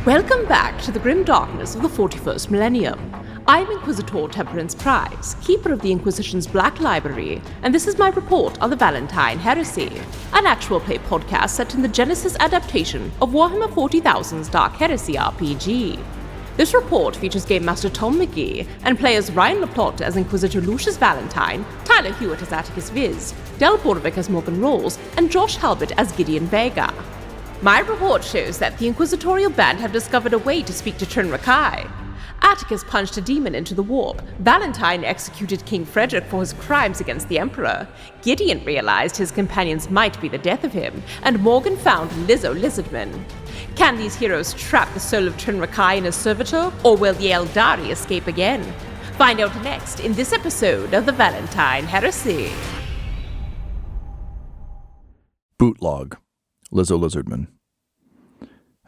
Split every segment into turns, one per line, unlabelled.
Welcome back to the grim darkness of the 41st millennium. I'm Inquisitor Temperance Price, keeper of the Inquisition's Black Library, and this is my report on the Valentyne Heresy, an actual play podcast set in the Genesis adaptation of Warhammer 40,000's Dark Heresy RPG. This report features Game Master Tom McGee and players Ryan LaPlante as Inquisitor Lucius Valentyne, Tyler Hewitt as Attikus Viz, Del Borovic as Morgan Rolls, and Josh Halbot as Gideon Vega. My report shows that the Inquisitorial band have discovered a way to speak to Trin Rakai. Attikus punched a demon into the warp, Valentyne executed King Frederick for his crimes against the Emperor, Gideon realized his companions might be the death of him, and Morgan found Lizzo Lizardman. Can these heroes trap the soul of Trin Rakai in a servitor, or will the aeldari escape again? Find out next in this episode of the Valentyne Heresy.
Bootlog. Lizzo Lizardman.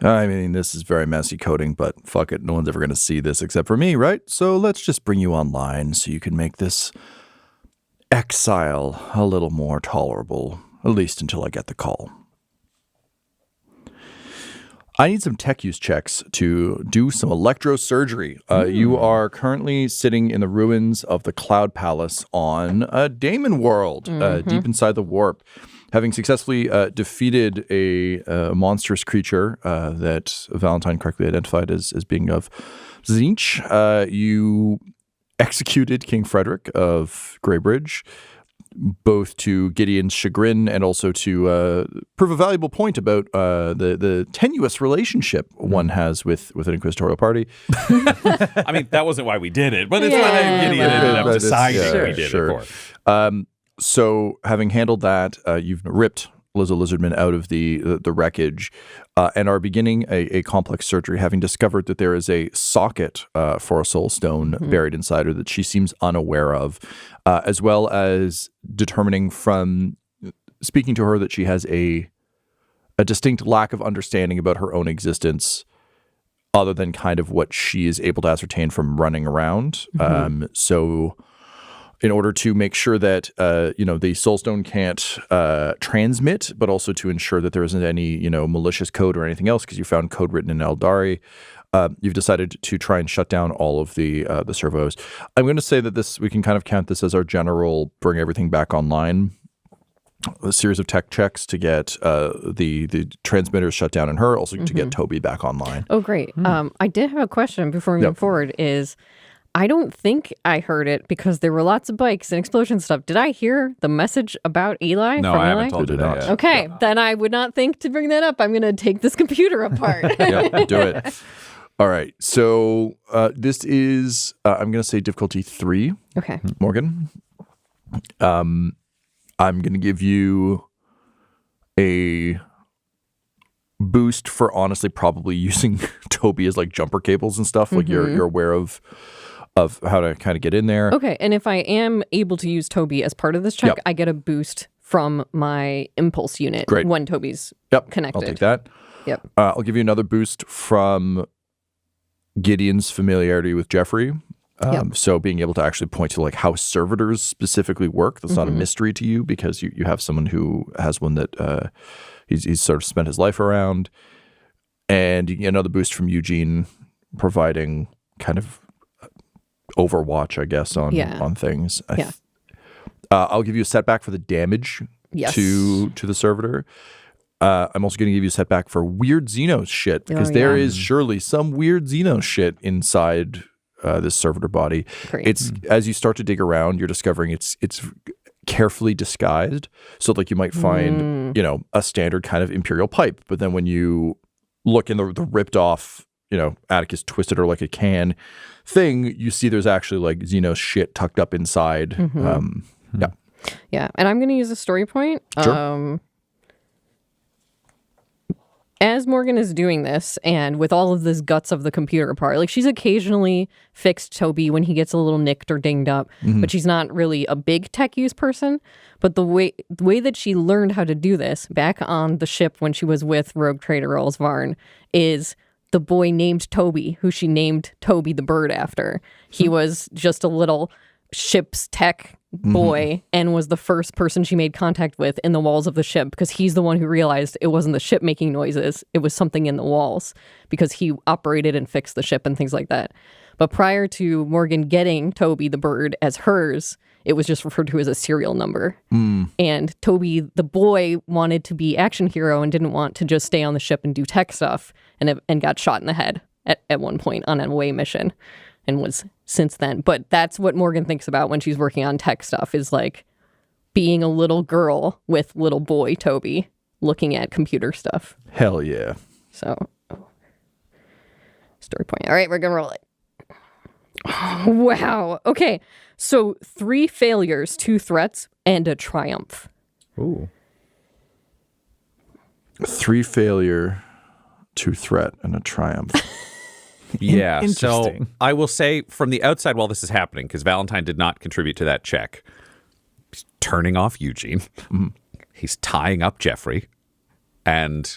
I mean, this is very messy coding, but fuck it, no one's ever going to see this except for me, right? So let's just bring you online so you can make this exile a little more tolerable, at least until I get the call. I need some tech use checks to do some electrosurgery. You are currently sitting in the ruins of the Cloud Palace on a Daemon world, deep inside the warp. Having successfully defeated a monstrous creature that Valentyne correctly identified as being of Tzeentch, you executed King Frederick of Greybridge, both to Gideon's chagrin and also to prove a valuable point about the tenuous relationship one has with an inquisitorial party.
I mean, that wasn't why we did it, but it's why Gideon ended up deciding we did it for.
So having handled that, you've ripped Lizzo Lizardman out of the wreckage and are beginning a complex surgery, having discovered that there is a socket for a soul stone buried inside her that she seems unaware of, as well as determining from speaking to her that she has a distinct lack of understanding about her own existence other than kind of what she is able to ascertain from running around. So in order to make sure that, the Soulstone can't transmit, but also to ensure that there isn't any, malicious code or anything else, because you found code written in aeldari, you've decided to try and shut down all of the servos. I'm going to say that we can kind of count this as our general bring everything back online, a series of tech checks to get the transmitters shut down in her, also to get Toby back online.
Oh, great. I did have a question before we move forward is, I don't think I heard it because there were lots of bikes and explosion stuff. Did I hear the message about Eli?
No,
from
I
Eli?
haven't told you that yet.
Okay, then I would not think to bring that up. I'm going to take this computer apart.
Yeah, do it. All right. So this is, I'm going to say difficulty 3.
Okay.
Morgan. I'm going to give you a boost for honestly probably using Toby as like jumper cables and stuff. Like you're aware of how to kind of get in there.
Okay, and if I am able to use Toby as part of this check, I get a boost from my impulse unit when Toby's connected.
I'll take that.
Yep.
I'll give you another boost from Gideon's familiarity with Jeffrey. So being able to actually point to like how servitors specifically work. That's not a mystery to you because you have someone who has one that he's sort of spent his life around. And you get another boost from Eugene providing kind of overwatch, I guess, on things. I'll give you a setback for the damage to the servitor. I'm also going to give you a setback for weird Xenos shit because there is surely some weird Xenos shit inside this servitor body.
Great.
It's as you start to dig around, you're discovering it's carefully disguised. So like you might find a standard kind of imperial pipe, but then when you look in the ripped off, Attikus twisted her like a can thing, you see there's actually like Xenos shit tucked up inside.
Yeah, and I'm going to use a story point.
Sure.
As Morgan is doing this, and with all of this guts of the computer apart, like she's occasionally fixed Toby when he gets a little nicked or dinged up, but she's not really a big tech use person. But the way that she learned how to do this back on the ship when she was with Rogue Trader Varn is the boy named Toby, who she named Toby the bird after. He was just a little ship's tech boy and was the first person she made contact with in the walls of the ship, because he's the one who realized it wasn't the ship making noises, it was something in the walls, because he operated and fixed the ship and things like that. But prior to Morgan getting Toby the bird as hers, it was just referred to as a serial number. And Toby the boy wanted to be action hero and didn't want to just stay on the ship and do tech stuff, and got shot in the head at one point on an away mission, and was since then. But that's what Morgan thinks about when she's working on tech stuff, is like being a little girl with little boy Toby looking at computer stuff.
Hell yeah.
So, story point. All right, we're going to roll it. Oh, wow. Okay. So 3 failures, 2 threats, and a triumph.
Ooh.
3 failure, 2 threat, and a triumph.
Yeah, so
Interesting.
I will say from the outside while this is happening, because Valentyne did not contribute to that check, he's turning off Eugene. He's tying up Jeffrey, and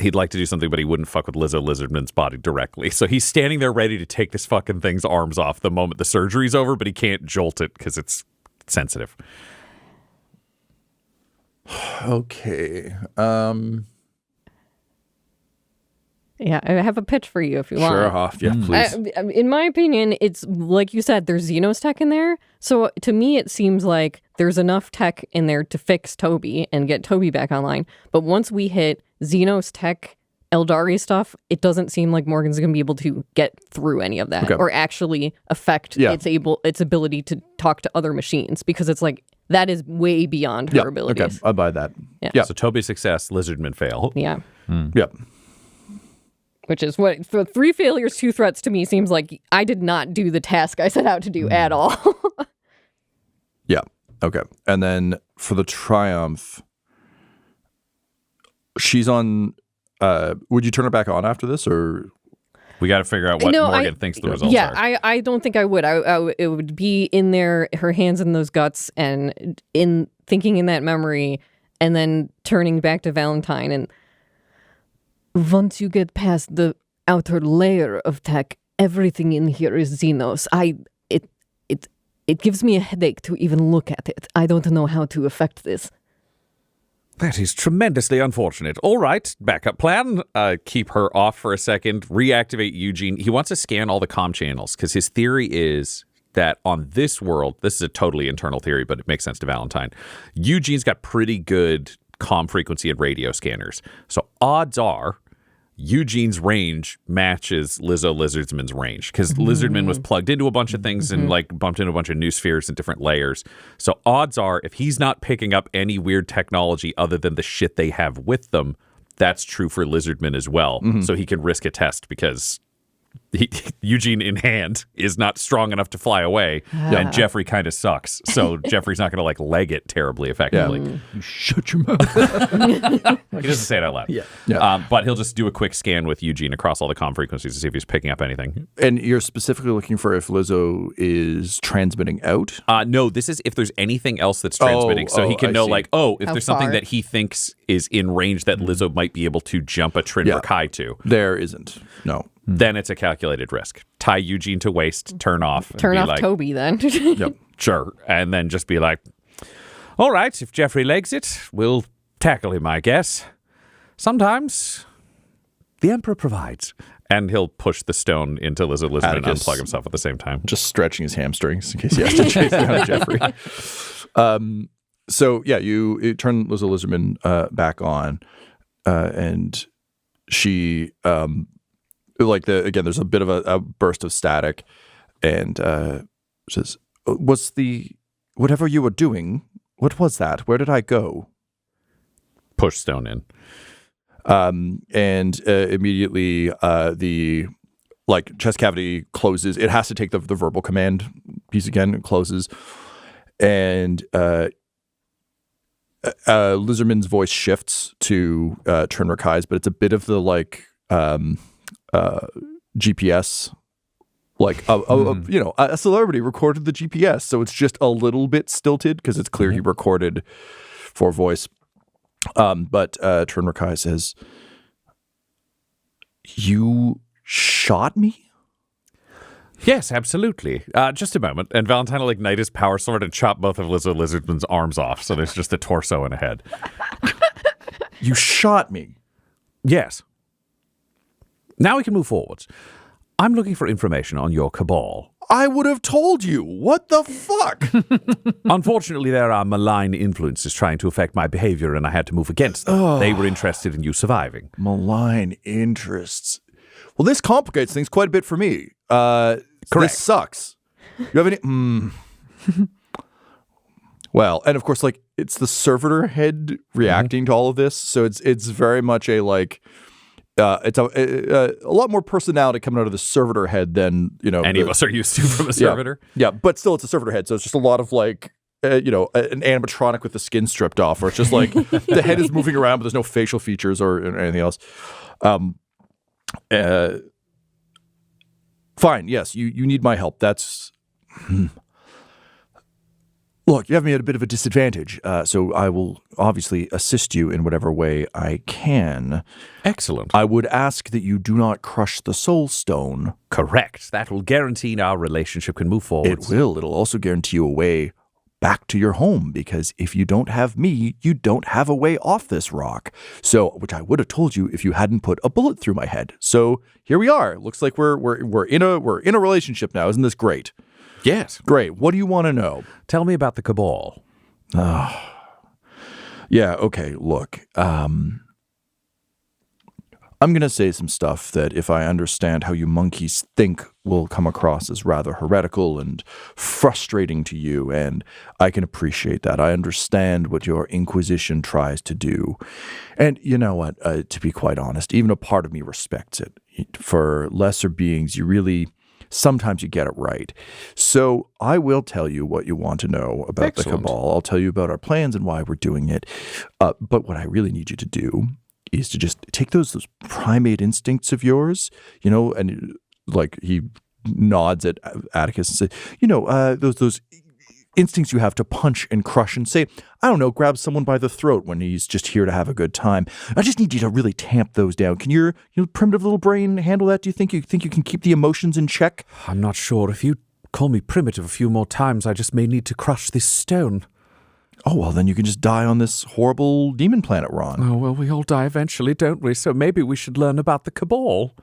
he'd like to do something, but he wouldn't fuck with Lizzo Lizardman's body directly. So he's standing there ready to take this fucking thing's arms off the moment the surgery's over, but he can't jolt it because it's sensitive.
Okay.
Yeah, I have a pitch for you if you want.
Sure, off. Yeah, please.
In my opinion, it's like you said, there's Xenos tech in there. So to me, it seems like there's enough tech in there to fix Toby and get Toby back online. But once we hit Xenos tech, aeldari stuff, it doesn't seem like Morgan's going to be able to get through any of that or actually affect its ability to talk to other machines, because it's like that is way beyond her abilities.
Okay, I buy that.
Yeah.
So Toby's success, Lizardman fail.
Yeah.
Yep.
Which is what, for 3 failures, 2 threats to me seems like I did not do the task I set out to do at all.
Yeah. Okay. And then for the triumph, she's on. Would you turn it back on after this, or?
We got to figure out what Morgan thinks the results are.
I don't think I would. It would be in there, her hands in those guts, and in thinking in that memory, and then turning back to Valentyne. And once you get past the outer layer of tech, everything in here is Xenos. It gives me a headache to even look at it. I don't know how to affect this.
That is tremendously unfortunate. All right, backup plan. Keep her off for a second. Reactivate Eugene. He wants to scan all the comm channels, because his theory is that on this world, this is a totally internal theory, but it makes sense to Valentyne, Eugene's got pretty good comm frequency and radio scanners. So odds are Eugene's range matches Lizzo Lizardman's range, because Lizardman was plugged into a bunch of things and like bumped into a bunch of new spheres and different layers. So odds are, if he's not picking up any weird technology other than the shit they have with them, that's true for Lizardman as well. So he can risk a test, because Eugene in hand is not strong enough to fly away, and Jeffrey kind of sucks. So Jeffrey's not going to like leg it terribly effectively.
You shut your mouth.
He doesn't say it out loud. But he'll just do a quick scan with Eugene across all the comm frequencies to see if he's picking up anything.
And you're specifically looking for if Lizzo is transmitting out?
No, this is if there's anything else that's transmitting. So he can know, like, if
How
there's something
far?
that he thinks is in range that Lizzo might be able to jump a Trin Rakai to.
There isn't. No.
Then it's a calculated risk. Tie Eugene to waist, turn off.
Turn
and be
off
like,
Toby then.
Yep.
Sure. And then just be like, all right, if Jeffrey legs it, we'll tackle him, I guess. Sometimes the Emperor provides. And he'll push the stone into Lizzo Lizardman and
Attikus.
unplug himself at the same time.
Just stretching his hamstrings in case he has to chase down Jeffrey. So, yeah, you turn Lizzo Lizardman back on, and she... there's a bit of a burst of static, and says, whatever you were doing, what was that? Where did I go?
Push stone in.
And immediately the chest cavity closes. It has to take the verbal command piece again. It closes, and Lizardman's voice shifts to Trin Rakai's, but it's a bit of the GPS, a celebrity recorded the GPS, so it's just a little bit stilted because it's clear he recorded for voice. But Trin Rakai says, "You shot me?"
Yes, absolutely. Just a moment. And Valentyne will ignite his power sword and chop both of Lizzo Lizardman's arms off, so there's just a torso and a head.
You shot me.
Yes. Now we can move forwards. I'm looking for information on your Cabal.
I would have told you. What the fuck?
Unfortunately, there are malign influences trying to affect my behavior, and I had to move against them. They were interested in you surviving.
Malign interests. Well, this complicates things quite a bit for me.
Correct.
This sucks. You have any... Well, and of course, like, it's the servitor head reacting to all of this, so it's very much a, like... it's a lot more personality coming out of the servitor head than,
Any of us are used to from a servitor.
Yeah, but still it's a servitor head, so it's just a lot of like, an animatronic with the skin stripped off, or it's just like the head is moving around, but there's no facial features or anything else. Fine, yes, you need my help. That's... Look, you have me at a bit of a disadvantage, so I will obviously assist you in whatever way I can.
Excellent.
I would ask that you do not crush the soul stone.
Correct. That will guarantee our relationship can move forward.
It will. It'll also guarantee you a way back to your home, because if you don't have me, you don't have a way off this rock. So, which I would have told you if you hadn't put a bullet through my head. So here we are. Looks like we're in a relationship now. Isn't this great?
Yes.
Great. What do you want to know?
Tell me about the Cabal.
Yeah, okay, look. I'm going to say some stuff that, if I understand how you monkeys think, will come across as rather heretical and frustrating to you, and I can appreciate that. I understand what your Inquisition tries to do. And you know what? To be quite honest, even a part of me respects it. For lesser beings, sometimes you get it right. So I will tell you what you want to know about
Excellent.
The Cabal. I'll tell you about our plans and why we're doing it. But what I really need you to do is to just take those primate instincts of yours, and like he nods at Attikus and says, those instincts you have to punch and crush and say, I don't know, grab someone by the throat when he's just here to have a good time. I just need you to really tamp those down. Can your primitive little brain handle that? Do you think you can keep the emotions in check?
I'm not sure. If you call me primitive a few more times, I just may need to crush this stone.
Oh, well, then you can just die on this horrible demon planet we're on.
Oh, well, we all die eventually, don't we? So maybe we should learn about the Cabal.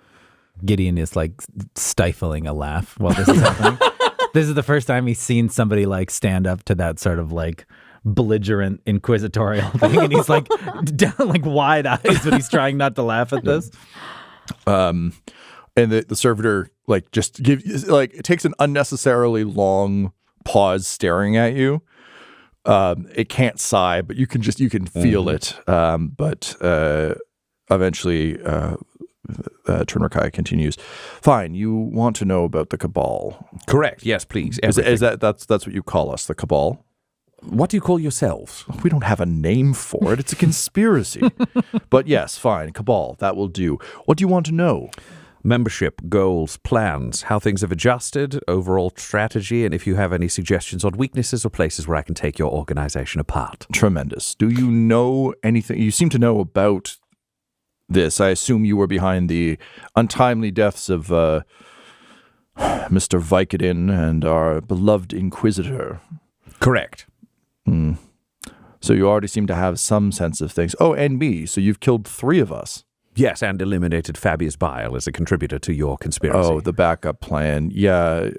Gideon is like stifling a laugh while this is happening. This is the first time he's seen somebody like stand up to that sort of like belligerent inquisitorial thing, and he's like down like wide eyes, but he's trying not to laugh at this.
And the servitor it takes an unnecessarily long pause staring at you. It can't sigh, but you can feel it. But eventually, Trin Rakai continues. Fine, you want to know about the Cabal?
Correct. Yes, please.
Is that's what you call us, the Cabal?
What do you call yourselves?
We don't have a name for it. It's a conspiracy. But yes, fine, Cabal. That will do. What do you want to know?
Membership, goals, plans, how things have adjusted, overall strategy, and if you have any suggestions on weaknesses or places where I can take your organization apart.
Tremendous. Do you know anything? You seem to know about this. I assume you were behind the untimely deaths of Mr. Vicodin and our beloved Inquisitor.
Correct.
So you already seem to have some sense of things. Oh, and me. So you've killed 3 of us.
Yes, and eliminated Fabius Bile as a contributor to your conspiracy.
Oh, the backup plan. Yeah,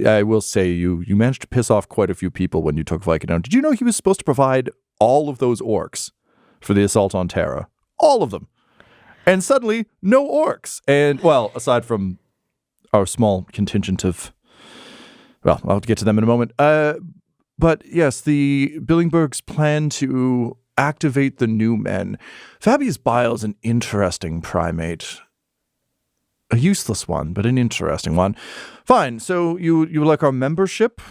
I will say you managed to piss off quite a few people when you took Vicodin. Did you know he was supposed to provide all of those orcs for the assault on Terra? All of them. And suddenly, no orcs. And, well, aside from our small contingent of... Well, I'll get to them in a moment. But, yes, the Billingberg's plan to activate the new men. Fabius Bile is an interesting primate. A useless one, but an interesting one. Fine, so you like our membership?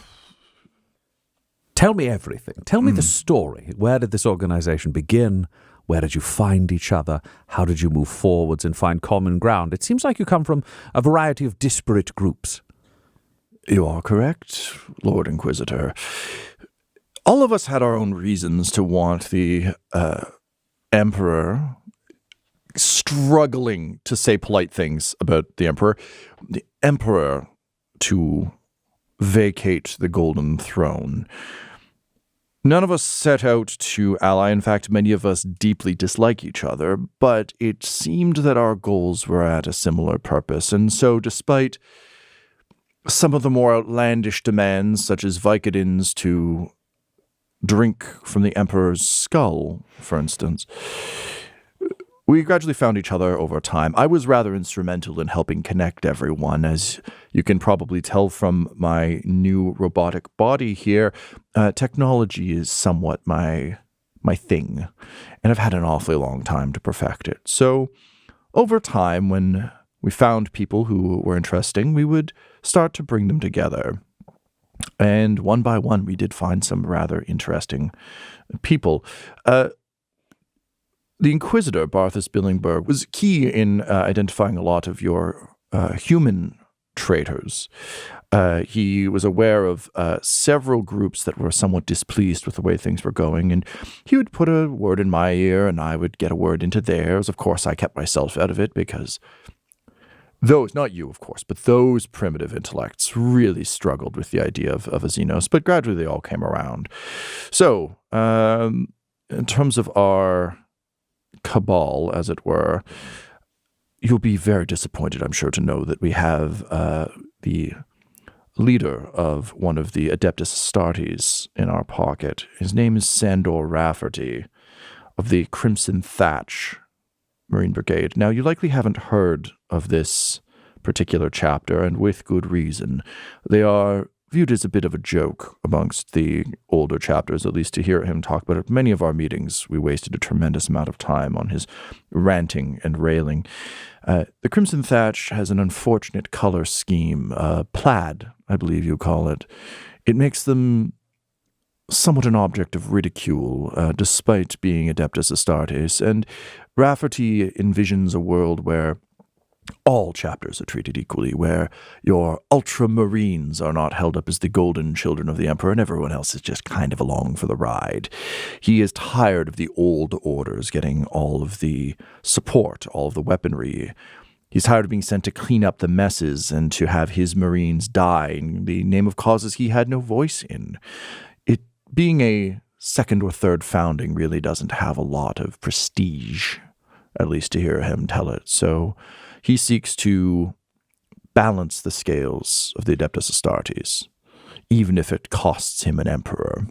Tell me everything. Tell me the story. Where did this organization begin? Where did you find each other? How did you move forwards and find common ground? It seems like you come from a variety of disparate groups.
You are correct, Lord Inquisitor. All of us had our own reasons to want the Emperor, struggling to say polite things about the Emperor. The Emperor to vacate the Golden Throne. None of us set out to ally. In fact, many of us deeply dislike each other, but it seemed that our goals were at a similar purpose. And so, despite some of the more outlandish demands, such as Vicodins to drink from the Emperor's skull, for instance, we gradually found each other over time. I was rather instrumental in helping connect everyone. As you can probably tell from my new robotic body here, technology is somewhat my thing, and I've had an awfully long time to perfect it. So over time, when we found people who were interesting, we would start to bring them together. And one by one, we did find some rather interesting people. The Inquisitor, Barthas Billingberg, was key in identifying a lot of your human traitors. He was aware of several groups that were somewhat displeased with the way things were going, and he would put a word in my ear, and I would get a word into theirs. Of course, I kept myself out of it because those, not you, of course, but those primitive intellects really struggled with the idea of a Xenos, but gradually they all came around. So, in terms of our cabal, as it were, you'll be very disappointed, I'm sure, to know that we have the leader of one of the Adeptus Astartes in our pocket. His name is Sandor Rafferty of the Crimson Thatch Marine Brigade. Now, you likely haven't heard of this particular chapter, and with good reason. They are viewed as a bit of a joke amongst the older chapters, at least to hear him talk about it. Many of our meetings, we wasted a tremendous amount of time on his ranting and railing. The Crimson Thatch has an unfortunate color scheme, plaid, I believe you call it. It makes them somewhat an object of ridicule, despite being Adeptus Astartes, and Rafferty envisions a world where all chapters are treated equally, where your ultramarines are not held up as the golden children of the Emperor, and everyone else is just kind of along for the ride. He is tired of the old orders getting all of the support, all of the weaponry. He's tired of being sent to clean up the messes and to have his marines die in the name of causes he had no voice in. It being a second or third founding really doesn't have a lot of prestige, at least to hear him tell it. So he seeks to balance the scales of the Adeptus Astartes, even if it costs him an emperor.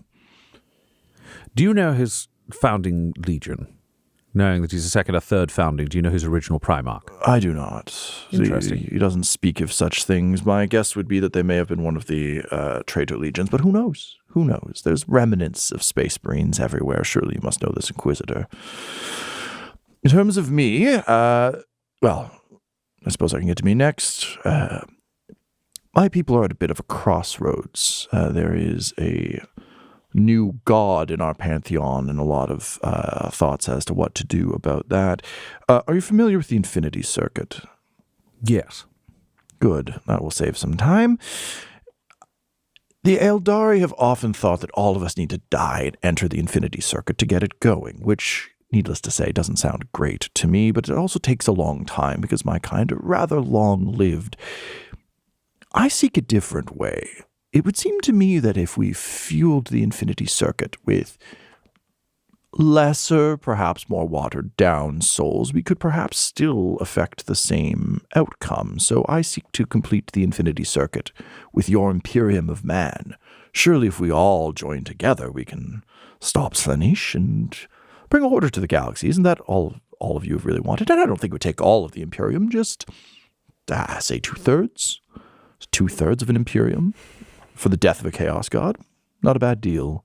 Do you know his founding legion? Knowing that he's a second or third founding, do you know his original Primarch?
I do not.
Interesting.
He doesn't speak of such things. My guess would be that they may have been one of the traitor legions, but who knows? Who knows? There's remnants of Space Marines everywhere. Surely you must know this Inquisitor. In terms of me, well, I suppose I can get to me next. My people are at a bit of a crossroads. There is a new god in our pantheon and a lot of thoughts as to what to do about that. Are you familiar with the Infinity Circuit?
Yes.
Good. That will save some time. The aeldari have often thought that all of us need to die and enter the Infinity Circuit to get it going, which, needless to say, doesn't sound great to me, but it also takes a long time because my kind are rather long-lived. I seek a different way. It would seem to me that if we fueled the Infinity Circuit with lesser, perhaps more watered-down souls, we could perhaps still affect the same outcome. So I seek to complete the Infinity Circuit with your Imperium of Man. Surely if we all join together, we can stop Slaanesh and bring order to the galaxy. Isn't that all of you have really wanted? And I don't think it would take all of the Imperium, just, say 2/3. 2/3 of an Imperium for the death of a Chaos God. Not a bad deal.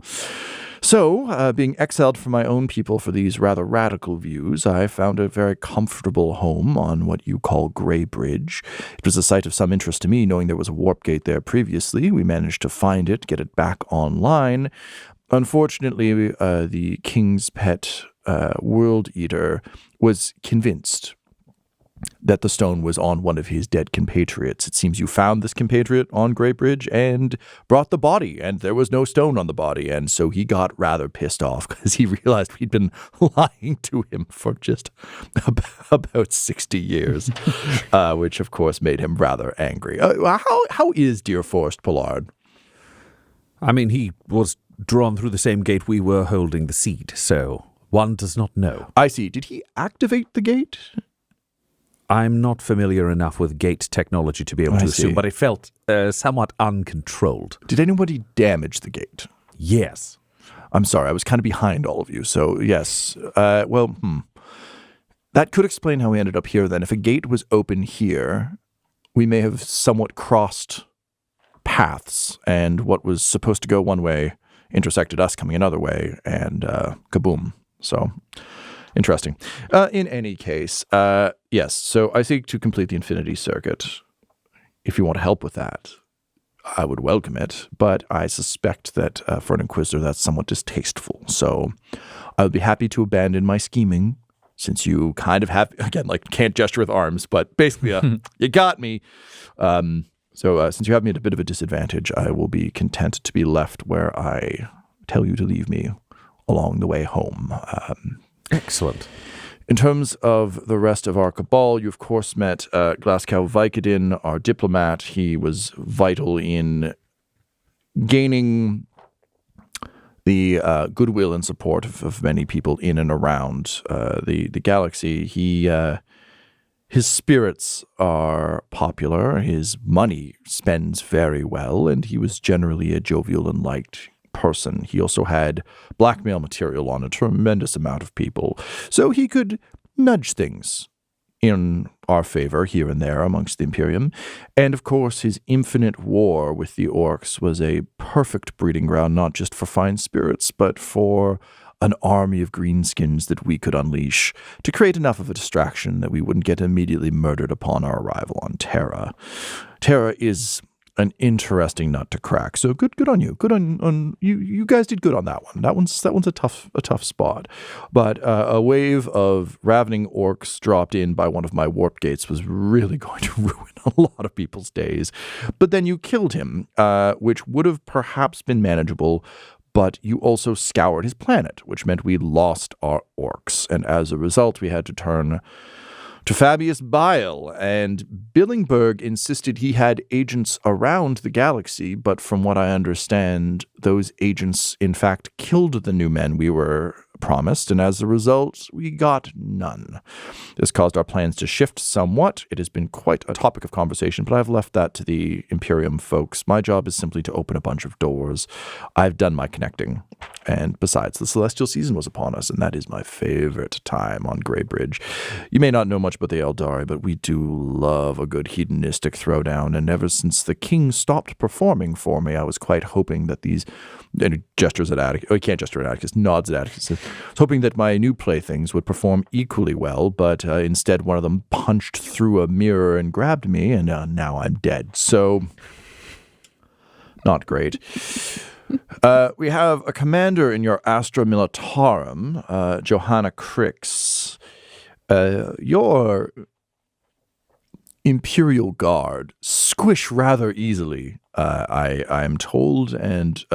So, being exiled from my own people for these rather radical views, I found a very comfortable home on what you call Grey Bridge. It was a site of some interest to me, knowing there was a warp gate there previously. We managed to find it, get it back online. Unfortunately, the King's Pet World Eater was convinced that the stone was on one of his dead compatriots. It seems you found this compatriot on Great Bridge and brought the body, and there was no stone on the body, and so he got rather pissed off because he realized we'd been lying to him for just about 60 years, which of course made him rather angry. How is dear Forrest Pollard?
I mean, he was drawn through the same gate we were holding the seed, so one does not know.
I see. Did he activate the gate?
I'm not familiar enough with gate technology to be able to assume, but it felt somewhat uncontrolled.
Did anybody damage the gate?
Yes.
I'm sorry, I was kind of behind all of you, so yes. That could explain how we ended up here then. If a gate was open here, we may have somewhat crossed paths, and what was supposed to go one way intersected us coming another way, and kaboom. So, interesting. In any case, yes, so I seek to complete the Infinity Circuit. If you want to help with that, I would welcome it, but I suspect that for an Inquisitor, that's somewhat distasteful. So I would be happy to abandon my scheming, since you kind of have, again, like, can't gesture with arms, but basically, you got me. So since you have me at a bit of a disadvantage, I will be content to be left where I tell you to leave me along the way home.
Excellent.
In terms of the rest of our cabal, you of course met Glasgow Vicodin, our diplomat. He was vital in gaining the goodwill and support of many people in and around the galaxy. His spirits are popular, his money spends very well, and he was generally a jovial and liked person. He also had blackmail material on a tremendous amount of people, so he could nudge things in our favor here and there amongst the Imperium. And of course, his infinite war with the orcs was a perfect breeding ground, not just for fine spirits, but for an army of greenskins that we could unleash to create enough of a distraction that we wouldn't get immediately murdered upon our arrival on Terra. Terra is an interesting nut to crack. So good on you. Good on you. You guys did good on that one. That one's a tough spot. But a wave of ravening orcs dropped in by one of my warp gates was really going to ruin a lot of people's days. But then you killed him, which would have perhaps been manageable. But you also scoured his planet, which meant we lost our orcs. And as a result, we had to turn to Fabius Bile, and Billingberg insisted he had agents around the galaxy, but from what I understand, those agents in fact killed the new men we were promised, and as a result, we got none. This caused our plans to shift somewhat. It has been quite a topic of conversation, but I've left that to the Imperium folks. My job is simply to open a bunch of doors. I've done my connecting. And besides, the celestial season was upon us, and that is my favorite time on Grey Bridge. You may not know much about the aeldari, but we do love a good hedonistic throwdown, and ever since the king stopped performing for me, I was quite hoping that these, and he gestures at Attikus, he can't gesture at Attikus, nods at Attikus, I was hoping that my new playthings would perform equally well, but instead one of them punched through a mirror and grabbed me, and now I'm dead. So, not great. We have a commander in your Astra Militarum, Johanna Crix. Your Imperial Guard squish rather easily, I'm told, and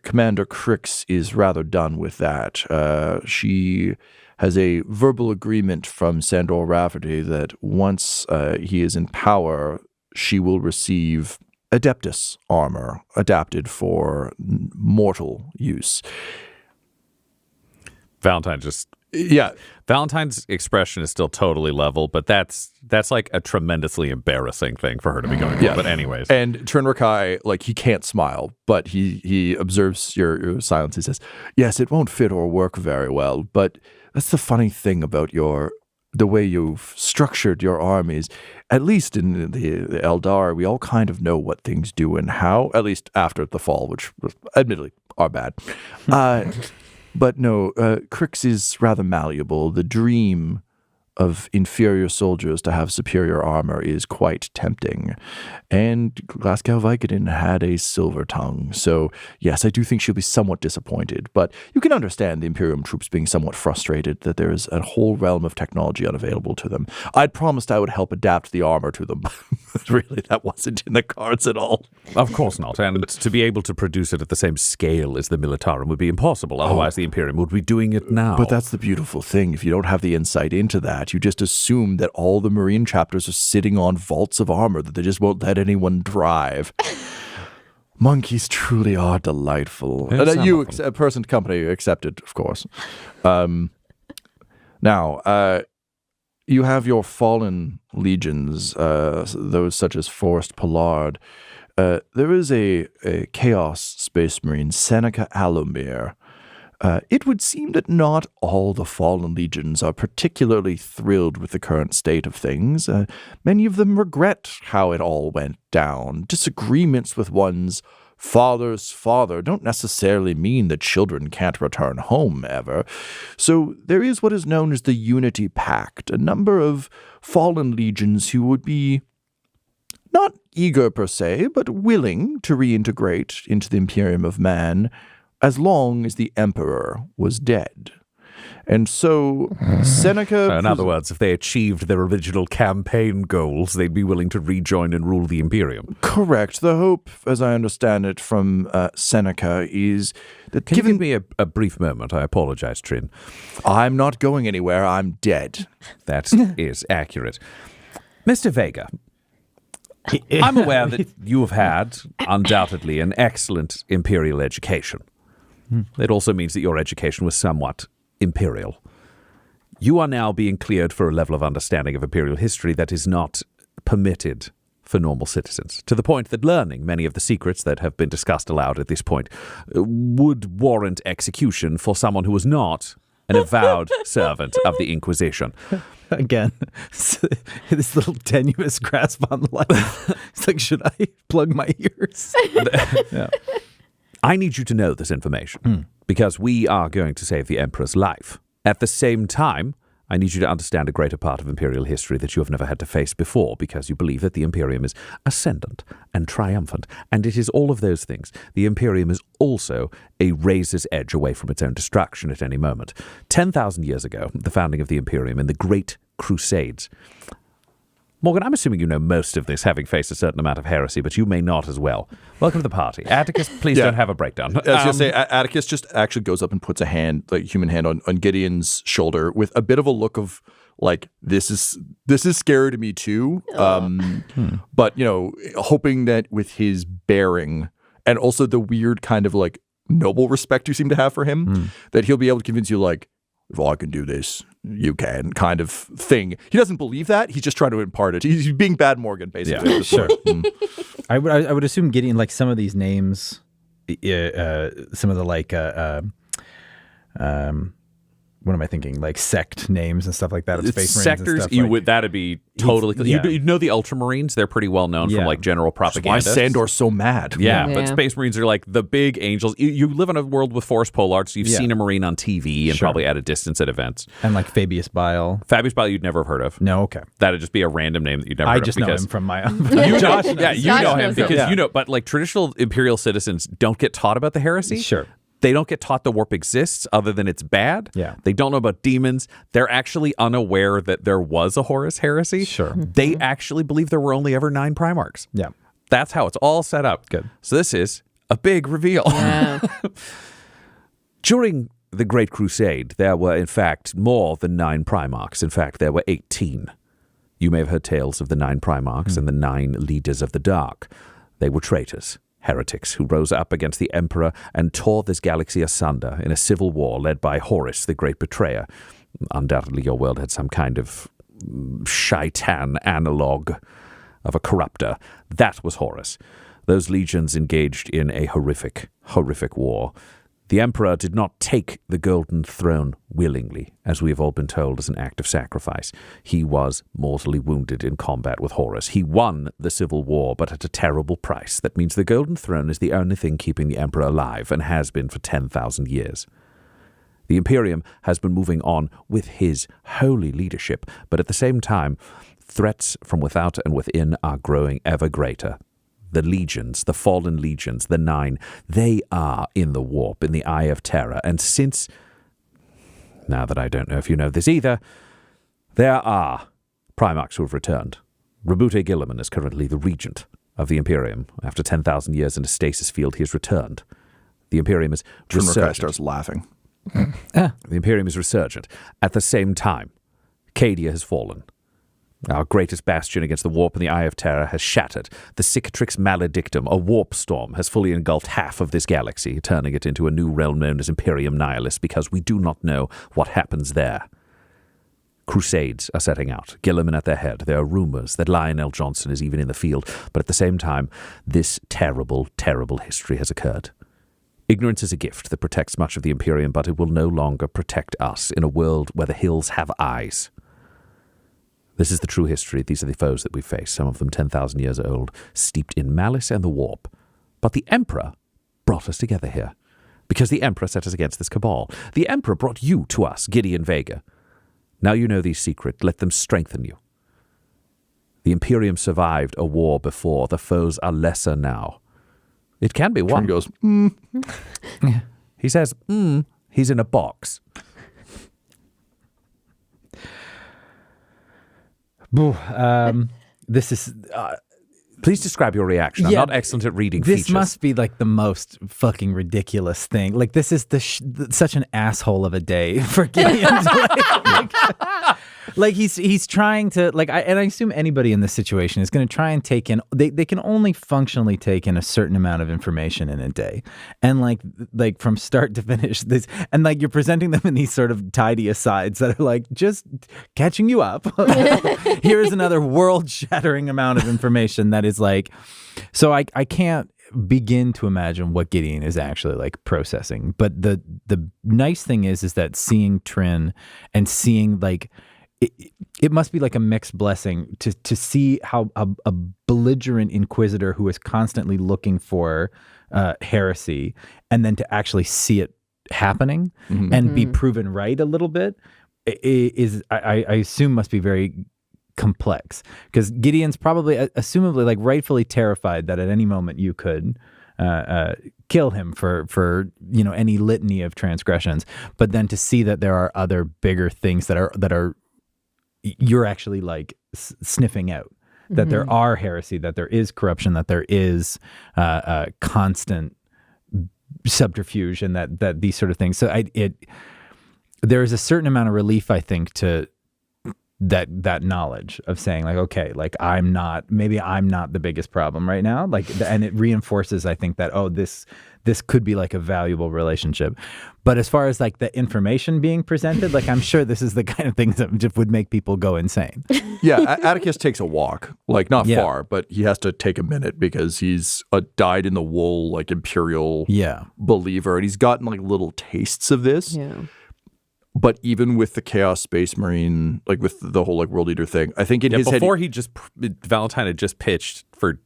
Commander Crix is rather done with that. She has a verbal agreement from Sandor Rafferty that once he is in power, she will receive Adeptus armor adapted for mortal use.
Valentine's expression is still totally level, but that's like a tremendously embarrassing thing for her to be going through. But anyways.
And Trin Rakai, like, he can't smile, but he observes your silence. He says, yes, it won't fit or work very well, but that's the funny thing about the way you've structured your armies. At least in the Eldar, we all kind of know what things do and how, at least after the fall, which admittedly are bad. But no, Crix is rather malleable. The dream of inferior soldiers to have superior armor is quite tempting. And Glasgow Vicodin had a silver tongue, so yes, I do think she'll be somewhat disappointed, but you can understand the Imperium troops being somewhat frustrated that there is a whole realm of technology unavailable to them. I'd promised I would help adapt the armor to them, but really that wasn't in the cards at all.
Of course not, and to be able to produce it at the same scale as the Militarum would be impossible, otherwise the Imperium would be doing it now.
But that's the beautiful thing. If you don't have the insight into that, you just assume that all the Marine chapters are sitting on vaults of armor that they just won't let anyone drive. Monkeys truly are delightful. You, person company accepted, of course. Now, you have your fallen legions, those such as Forrest Pollard. There is a Chaos Space Marine, Seneca Alomir. It would seem that not all the fallen legions are particularly thrilled with the current state of things. Many of them regret how it all went down. Disagreements with one's father's father don't necessarily mean that children can't return home ever. So there is what is known as the Unity Pact, a number of fallen legions who would be not eager per se, but willing to reintegrate into the Imperium of Man as long as the Emperor was dead. And so Seneca...
In other words, if they achieved their original campaign goals, they'd be willing to rejoin and rule the Imperium.
Correct. The hope, as I understand it from Seneca, is that
Can you give me a brief moment? I apologize, Trin.
I'm not going anywhere. I'm dead.
That is accurate. Mr. Vega, I'm aware that you have had, undoubtedly, an excellent Imperial education. It also means that your education was somewhat imperial. You are now being cleared for a level of understanding of Imperial history that is not permitted for normal citizens, to the point that learning many of the secrets that have been discussed aloud at this point would warrant execution for someone who was not an avowed servant of the Inquisition.
Again, this little tenuous grasp on life. It's like, should I plug my ears?
Yeah. I need you to know this information because we are going to save the Emperor's life. At the same time, I need you to understand a greater part of Imperial history that you have never had to face before because you believe that the Imperium is ascendant and triumphant, and it is all of those things. The Imperium is also a razor's edge away from its own destruction at any moment. 10,000 years ago, the founding of the Imperium and the Great Crusades. Morgan, I'm assuming you know most of this, having faced a certain amount of heresy, but you may not as well. Welcome to the party. Attikus, please don't have a breakdown.
I was going to say, Attikus just actually goes up and puts a hand, like human hand, on Gideon's shoulder with a bit of a look of, like, this is scary to me too. But, hoping that with his bearing and also the weird kind of, like, noble respect you seem to have for him, that he'll be able to convince you, like, if I can do this, you can, kind of thing. He doesn't believe that. He's just trying to impart it. He's being Bad Morgan, basically.
Yeah, sure. I would assume Gideon, like some of these names, some of the like, what am I thinking? Like sect names and stuff like that. Of Space Marines
sectors,
and stuff,
that'd be totally. You know the Ultramarines. They're pretty well known from like general propaganda.
Why is Sandor's so mad?
Yeah, but Space Marines are like the big angels. You live in a world with Forrest Pollard, so you've seen a Marine on TV and probably at a distance at events.
And like Fabius Bile.
Fabius Bile, you'd never have heard of.
No, okay.
That'd just be a random name that you'd never heard of.
I just know him from my own.
Josh, you know him because you know. But like traditional Imperial citizens don't get taught about the heresy.
Sure.
They don't get taught the warp exists other than it's bad.
Yeah.
They don't know about demons. They're actually unaware that there was a Horus heresy.
Sure.
They actually believe there were only ever 9 Primarchs.
Yeah.
That's how it's all set up.
Good.
So this is a big reveal.
Yeah.
During the Great Crusade, there were, in fact, more than 9 Primarchs. In fact, there were 18. You may have heard tales of the 9 Primarchs and the 9 leaders of the Dark. They were traitors. Heretics who rose up against the Emperor and tore this galaxy asunder in a civil war led by Horus, the great betrayer. Undoubtedly, your world had some kind of shaitan analog of a corrupter. That was Horus. Those legions engaged in a horrific, horrific war. The Emperor did not take the Golden Throne willingly, as we have all been told, as an act of sacrifice. He was mortally wounded in combat with Horus. He won the civil war, but at a terrible price. That means the Golden Throne is the only thing keeping the Emperor alive, and has been for 10,000 years. The Imperium has been moving on with his holy leadership, but at the same time, threats from without and within are growing ever greater. The legions, the fallen legions, the 9, they are in the warp, in the Eye of Terror. And since, now that I don't know if you know this either, there are Primarchs who have returned. Rabute Gilliman is currently the regent of the Imperium. After 10,000 years in a stasis field, he has returned. The Imperium is
Trin Rakai
resurgent.
starts laughing.
The Imperium is resurgent. At the same time, Cadia has fallen. Our greatest bastion against the warp and the Eye of Terror has shattered. The Cicatrix Maledictum, a warp storm, has fully engulfed half of this galaxy, turning it into a new realm known as Imperium Nihilus, because we do not know what happens there. Crusades are setting out, Gilliman at their head. There are rumors that Lionel Johnson is even in the field, but at the same time, this terrible, terrible history has occurred. Ignorance is a gift that protects much of the Imperium, but it will no longer protect us in a world where the hills have eyes. This is the true history. These are the foes that we face, some of them 10,000 years old, steeped in malice and the warp. But the Emperor brought us together here, because the Emperor set us against this cabal. The Emperor brought you to us, Gideon Vega. Now you know these secrets. Let them strengthen you. The Imperium survived a war before. The foes are lesser now. It can be won.
Trin goes,
He says, he's in a box.
This is
Please describe your reaction. I'm
Yeah,
not excellent at reading
this
features.
must be like the most fucking ridiculous thing. Like this is such an asshole of a day for Gideon. Like he's trying to and I assume anybody in this situation is going to try and take in. They can only functionally take in a certain amount of information in a day, and like from start to finish this, and like you're presenting them in these sort of tidy asides that are like just catching you up. Here is another world-shattering amount of information that is like, so I can't begin to imagine what Gideon is actually like processing. But the nice thing is that seeing Trin and seeing like it must be like a mixed blessing to see how a belligerent inquisitor who is constantly looking for heresy, and then to actually see it happening and be proven right a little bit is I assume must be very complex, because Gideon's probably assumably like rightfully terrified that at any moment you could kill him for any litany of transgressions, but then to see that there are other bigger things that are you're actually like sniffing out, that there are heresy, that there is corruption, that there is constant subterfuge, and that these sort of things. So there is a certain amount of relief, I think, to that knowledge of saying like, okay, like maybe I'm not the biggest problem right now. Like, and it reinforces, I think, that, oh, this could be like a valuable relationship. But as far as like the information being presented, like I'm sure this is the kind of things that just would make people go insane.
Yeah, Attikus takes a walk, like not far, but he has to take a minute because he's a dyed-in-the-wool like Imperial believer, and he's gotten like little tastes of this.
Yeah.
But even with the Chaos Space Marine, like with the whole like World Eater thing, I think in his
before
head,
Valentyne had just pitched for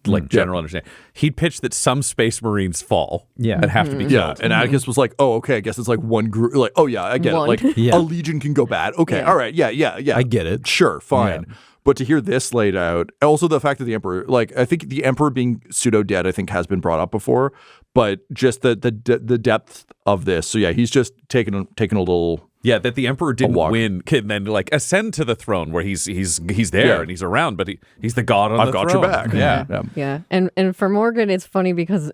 like general understanding. He pitched that some Space Marines fall and have to be killed.
and Attikus was like, "Oh, okay, I guess it's like one group." Like, "Oh yeah, I get it. Like a legion can go bad. Okay, all right, yeah,
I get it.
Sure, fine." Yeah. But to hear this laid out, also the fact that the Emperor, like I think the Emperor being pseudo dead, I think has been brought up before, but just the depth of this. So yeah, he's just taking a little.
Yeah, that the Emperor didn't win, and then like ascend to the throne where he's there and he's around, but he's the god on the throne.
I've got your back.
Yeah. And for Morgan, it's funny because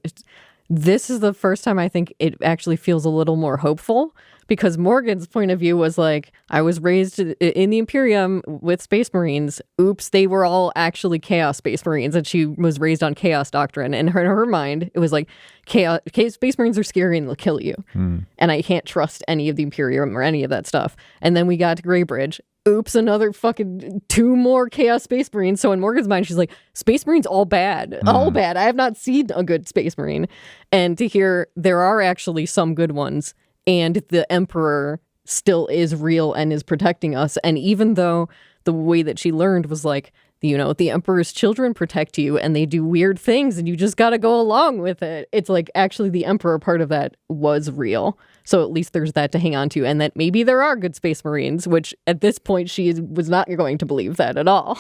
this is the first time I think it actually feels a little more hopeful, because Morgan's point of view was like, I was raised in the Imperium with Space Marines. Oops, they were all actually Chaos Space Marines, and she was raised on Chaos Doctrine. And in her mind, it was like, Space Marines are scary and they'll kill you. And I can't trust any of the Imperium or any of that stuff. And then we got to Greybridge. Oops, another fucking 2 more Chaos Space Marines. So in Morgan's mind, she's like, Space Marines all bad. All bad. I have not seen a good Space Marine. And to hear there are actually some good ones, and the Emperor still is real and is protecting us. And even though the way that she learned was like, the Emperor's children protect you and they do weird things and you just got to go along with it. It's like actually the Emperor part of that was real. So at least there's that to hang on to, and that maybe there are good Space Marines, which at this point she was not going to believe that at all.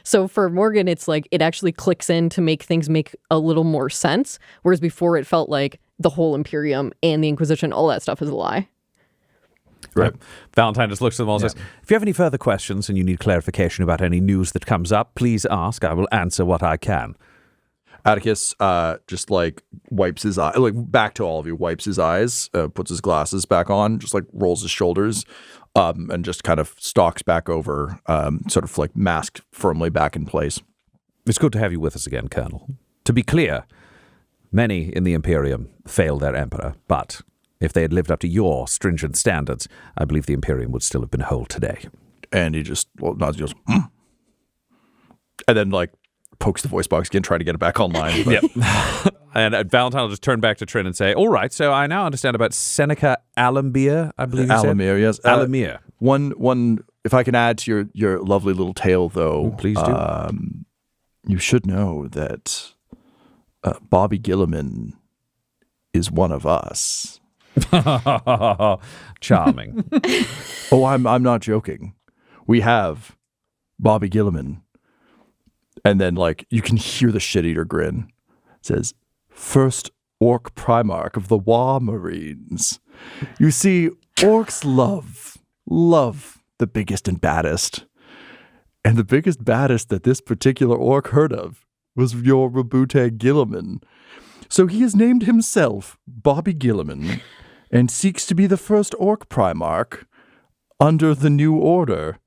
So for Morgan, it's like it actually clicks in to make things make a little more sense, whereas before it felt like the whole Imperium and the Inquisition, all that stuff is a lie.
Right. Valentyne just looks at them all and says, if you have any further questions and you need clarification about any news that comes up, please ask. I will answer what I can.
Attikus just like wipes his eye, like back to all of you, wipes his eyes, puts his glasses back on, just like rolls his shoulders, and just kind of stalks back over, sort of like masked firmly back in place.
It's good to have you with us again, Colonel. To be clear, many in the Imperium failed their Emperor, but if they had lived up to your stringent standards, I believe the Imperium would still have been whole today.
And he just nods and goes, and then like pokes the voice box again, trying to get it back online. But.
Yep. And Valentyne will just turn back to Trin and say, all right, so I now understand about Seneca Alamir, I believe you said.
Alamir, yes.
Alamir.
One, if I can add to your lovely little tale, though.
Please do.
You should know that Bobby Gilliman is one of us.
Charming.
Oh, I'm not joking. We have Bobby Gilliman. And then, like, you can hear the shit-eater grin. It says, first Orc Primarch of the War Marines. You see, orcs love the biggest and baddest. And the biggest baddest that this particular orc heard of was your Rabute Gilliman. So he has named himself Bobby Gilliman and seeks to be the first Orc Primarch under the New Order.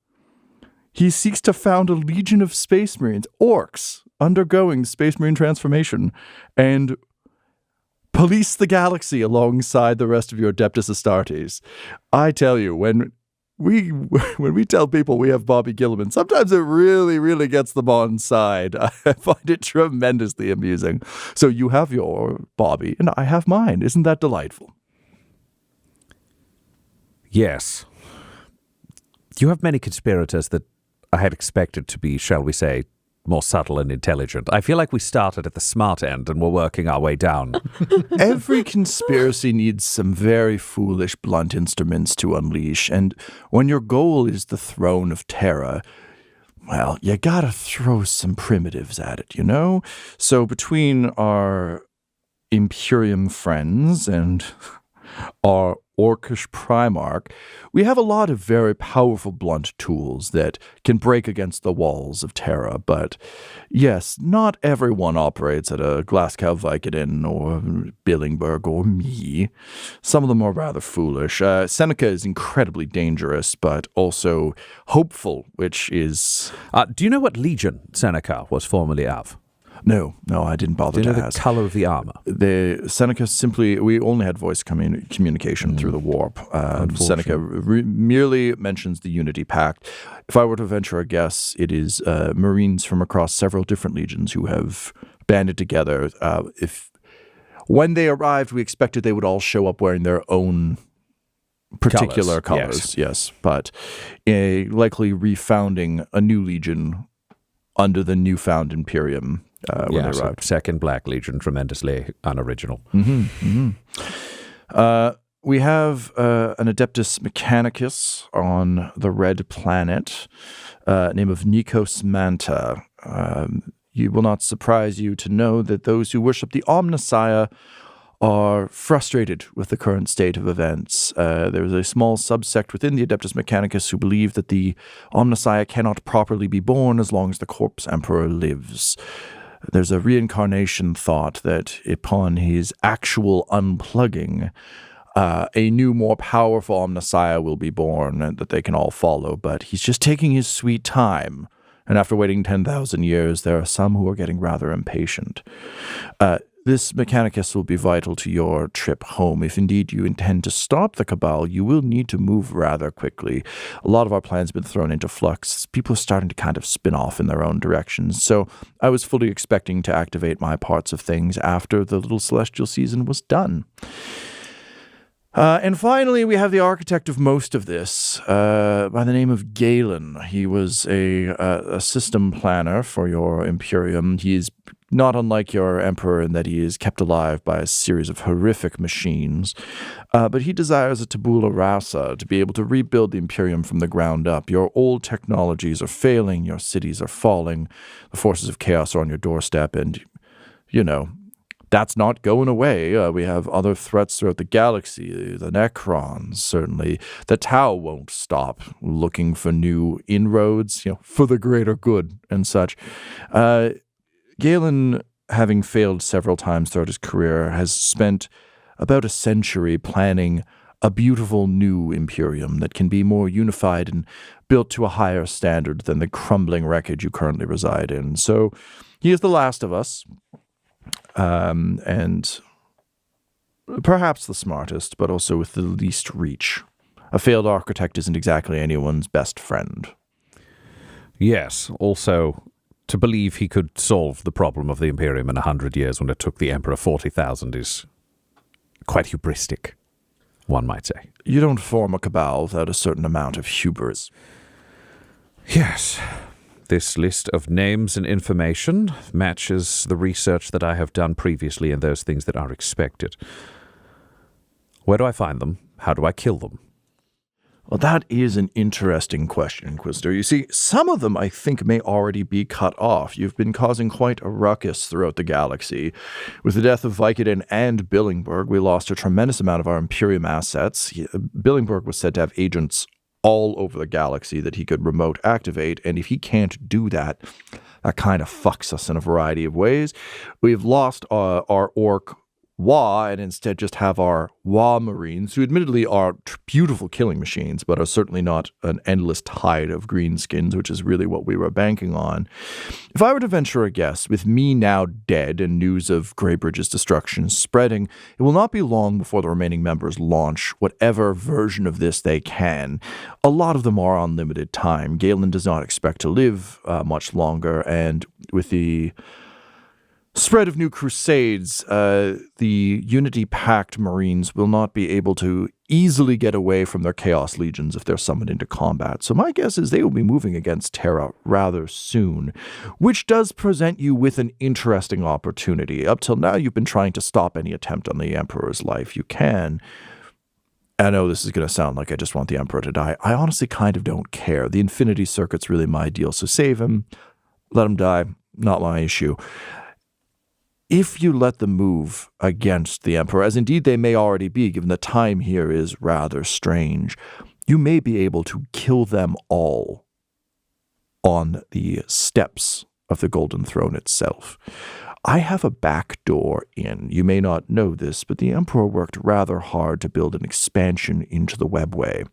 He seeks to found a legion of Space Marines, orcs, undergoing Space Marine transformation, and police the galaxy alongside the rest of your Adeptus Astartes. I tell you, when we tell people we have Bobby Gilliman, sometimes it really, really gets them on side. I find it tremendously amusing. So you have your Bobby, and I have mine. Isn't that delightful?
Yes. You have many conspirators that I had expected to be, shall we say, more subtle and intelligent. I feel like we started at the smart end and we're working our way down.
Every conspiracy needs some very foolish blunt instruments to unleash, and when your goal is the throne of terror, well, you gotta throw some primitives at it, you know? So between our Imperium friends and our Orcish Primarch, we have a lot of very powerful blunt tools that can break against the walls of Terra. But yes, not everyone operates at a Glasgow Vicodin or Billingberg or me. Some of them are rather foolish. Seneca is incredibly dangerous, but also hopeful, which is...
do you know what legion Seneca was formerly of?
No, I didn't bother
Do you
to
know
ask.
the color of the armor?
Seneca we only had voice communication through the warp. Seneca merely mentions the Unity Pact. If I were to venture a guess, it is Marines from across several different legions who have banded together. When they arrived, we expected they would all show up wearing their own particular colors. Yes. But likely refounding a new legion under the newfound Imperium. When they arrived.
Second Black Legion, tremendously unoriginal.
We have an Adeptus Mechanicus on the Red Planet, name of Nikos Manta. You will not surprise you to know that those who worship the Omnissiah are frustrated with the current state of events. There is a small subsect within the Adeptus Mechanicus who believe that the Omnissiah cannot properly be born as long as the Corpse Emperor lives. There's a reincarnation thought that upon his actual unplugging, a new, more powerful Omnissiah will be born and that they can all follow, but he's just taking his sweet time. And after waiting 10,000 years, there are some who are getting rather impatient. This Mechanicus will be vital to your trip home. If indeed you intend to stop the Cabal, you will need to move rather quickly. A lot of our plans have been thrown into flux. People are starting to kind of spin off in their own directions. So I was fully expecting to activate my parts of things after the little celestial season was done. And finally, we have the architect of most of this, by the name of Galen. He was a system planner for your Imperium. He's not unlike your Emperor in that he is kept alive by a series of horrific machines. But he desires a tabula rasa to be able to rebuild the Imperium from the ground up. Your old technologies are failing, your cities are falling, the forces of chaos are on your doorstep, and, that's not going away. We have other threats throughout the galaxy, the Necrons, certainly. The Tau won't stop looking for new inroads, for the greater good and such. Galen, having failed several times throughout his career, has spent about a century planning a beautiful new Imperium that can be more unified and built to a higher standard than the crumbling wreckage you currently reside in. So he is the last of us. And perhaps the smartest, but also with the least reach. A failed architect isn't exactly anyone's best friend.
Yes, also, to believe he could solve the problem of the Imperium in 100 years when it took the Emperor 40,000 is quite hubristic, one might say.
You don't form a cabal without a certain amount of hubris.
Yes. This list of names and information matches the research that I have done previously and those things that are expected. Where do I find them? How do I kill them?
Well, that is an interesting question, Inquisitor. You see, some of them I think may already be cut off. You've been causing quite a ruckus throughout the galaxy. With the death of Vicodin and Billingberg, we lost a tremendous amount of our Imperium assets. Billingberg was said to have agents all over the galaxy that he could remote activate, and if he can't do that, that kind of fucks us in a variety of ways. We've lost our orc Wa, and instead just have our Wa Marines, who admittedly are beautiful killing machines, but are certainly not an endless tide of greenskins, which is really what we were banking on. If I were to venture a guess, with me now dead and news of Greybridge's destruction spreading, it will not be long before the remaining members launch whatever version of this they can. A lot of them are on limited time. Galen does not expect to live much longer, and with the spread of new crusades, the Unity Pact Marines will not be able to easily get away from their Chaos Legions if they're summoned into combat. So my guess is they will be moving against Terra rather soon, which does present you with an interesting opportunity. Up till now, you've been trying to stop any attempt on the Emperor's life. You can. I know this is going to sound like I just want the Emperor to die. I honestly kind of don't care. The Infinity Circuit's really my deal, so save him, let him die, not my issue. If you let them move against the Emperor, as indeed they may already be, given the time here is rather strange, you may be able to kill them all on the steps of the Golden Throne itself. I have a back door in. You may not know this, but the Emperor worked rather hard to build an expansion into the webway.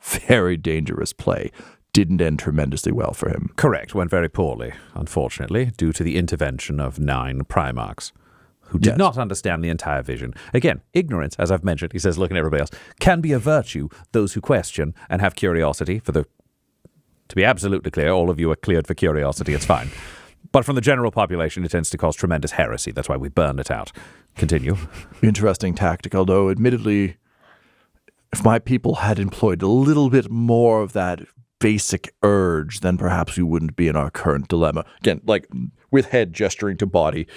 Very dangerous play. Didn't end tremendously well for him.
Correct. Went very poorly, unfortunately, due to the intervention of 9 Primarchs, who did not understand the entire vision. Again, ignorance, as I've mentioned, he says, looking at everybody else, can be a virtue. Those who question and have curiosity, to be absolutely clear, all of you are cleared for curiosity, it's fine. But from the general population, it tends to cause tremendous heresy. That's why we burn it out. Continue.
Interesting tactic, although admittedly, if my people had employed a little bit more of that basic urge, then perhaps we wouldn't be in our current dilemma. Again, like with head gesturing to body.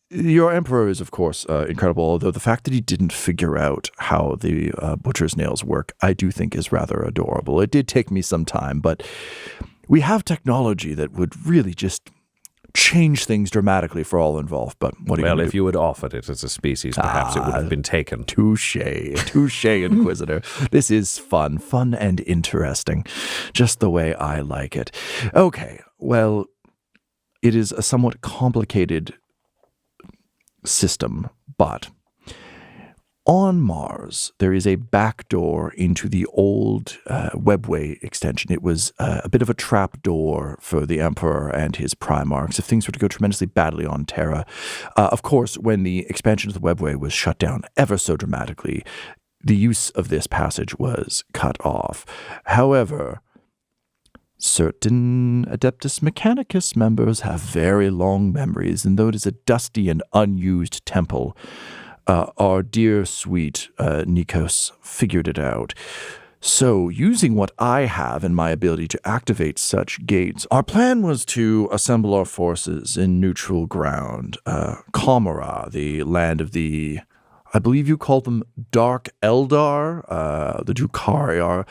Your Emperor is, of course, incredible, although the fact that he didn't figure out how the butcher's nails work, I do think is rather adorable. It did take me some time, but we have technology that would really just change things dramatically for all involved. But what do you
if you had offered it as a species, perhaps it would have been taken.
Touche, Inquisitor. This is fun and interesting, just the way I like it. Okay, well, it is a somewhat complicated system, but on Mars, there is a backdoor into the old webway extension. It was a bit of a trap door for the Emperor and his Primarchs if things were to go tremendously badly on Terra. Of course, when the expansion of the webway was shut down ever so dramatically, the use of this passage was cut off. However, certain Adeptus Mechanicus members have very long memories, and though it is a dusty and unused temple, our dear, sweet Nikos figured it out. So, using what I have and my ability to activate such gates, our plan was to assemble our forces in neutral ground. Kamara, the land of the, I believe you call them Dark Eldar, the Drukhari are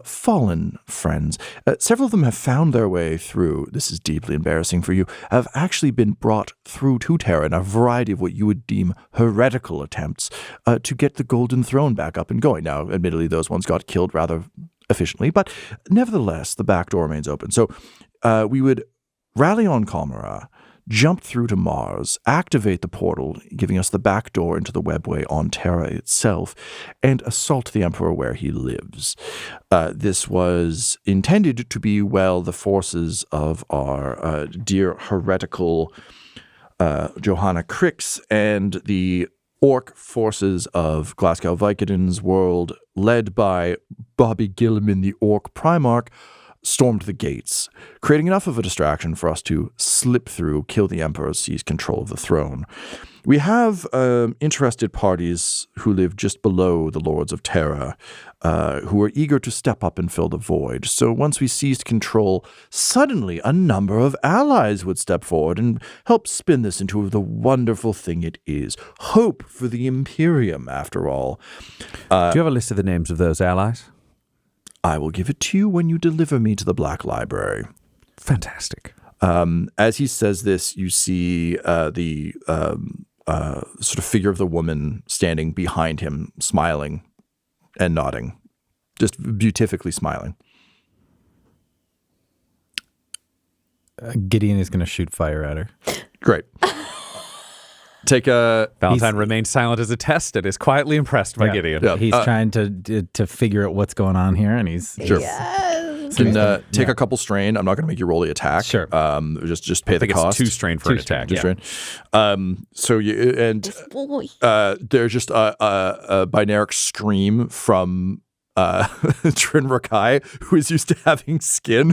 fallen friends. Several of them have found their way through, this is deeply embarrassing for you, have actually been brought through to Terra in a variety of what you would deem heretical attempts to get the Golden Throne back up and going. Now, admittedly, those ones got killed rather efficiently, but nevertheless, the back door remains open. So we would rally on Kamara, jump through to Mars, activate the portal, giving us the back door into the webway on Terra itself, and assault the Emperor where he lives. This was intended to be, well, the forces of our dear heretical Johanna Crix and the orc forces of Glasgow Vicodin's world, led by Bobby Gilliman, the orc Primarch, stormed the gates, creating enough of a distraction for us to slip through, kill the Emperor, seize control of the throne. We have interested parties who live just below the Lords of Terra, who are eager to step up and fill the void. So once we seized control, suddenly a number of allies would step forward and help spin this into the wonderful thing it is. Hope for the Imperium, after all.
Do you have a list of the names of those allies?
I will give it to you when you deliver me to the Black Library.
Fantastic.
As he says this, you see the sort of figure of the woman standing behind him, smiling and nodding, just beatifically smiling.
Gideon is going to shoot fire at her.
Great. Take a...
Valentyne remains silent as a test and is quietly impressed by Gideon.
Yeah.
He's trying to figure out what's going on here, and he's
Sure. Can take a couple strain. I'm not going to make you roll the attack.
Sure.
Just pay the cost.
It's 2 strain for an attack.
Two strain. So you and there's just a binaric scream from Trin Rakai, who is used to having skin.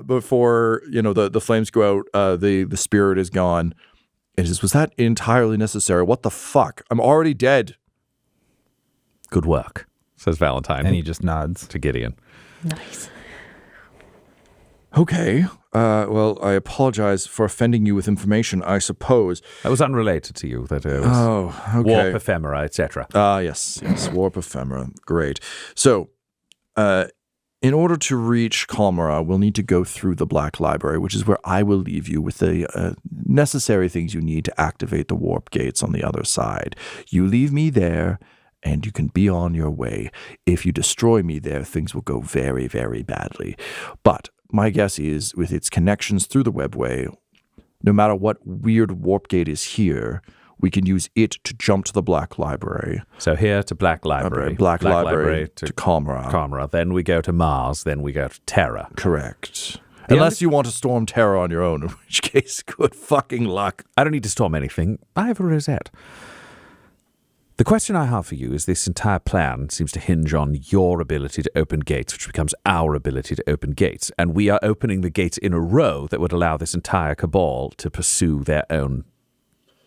Before the flames go out, the spirit is gone. It is, was that entirely necessary? What the fuck? I'm already dead.
Good work, says Valentyne.
and he just nods.
to Gideon.
Nice.
Okay. Well, I apologize for offending you with information, I suppose.
That was unrelated to you. That it was
Oh, okay.
warp ephemera, etc.
Yes, warp ephemera. Great. So, in order to reach Kalmara, we'll need to go through the Black Library, which is where I will leave you with the necessary things you need to activate the warp gates on the other side. You leave me there, and you can be on your way. If you destroy me there, things will go very, very badly. But my guess is, with its connections through the webway, no matter what weird warp gate is here, we can use it to jump to the Black Library.
So here to Black Library.
Black Library to Kamara.
Kamara. Then we go to Mars. Then we go to Terra.
Correct. Unless you want to storm Terra on your own, in which case, good fucking luck.
I don't need to storm anything. I have a rosette. The question I have for you is this entire plan seems to hinge on your ability to open gates, which becomes our ability to open gates. And we are opening the gates in a row that would allow this entire cabal to pursue their own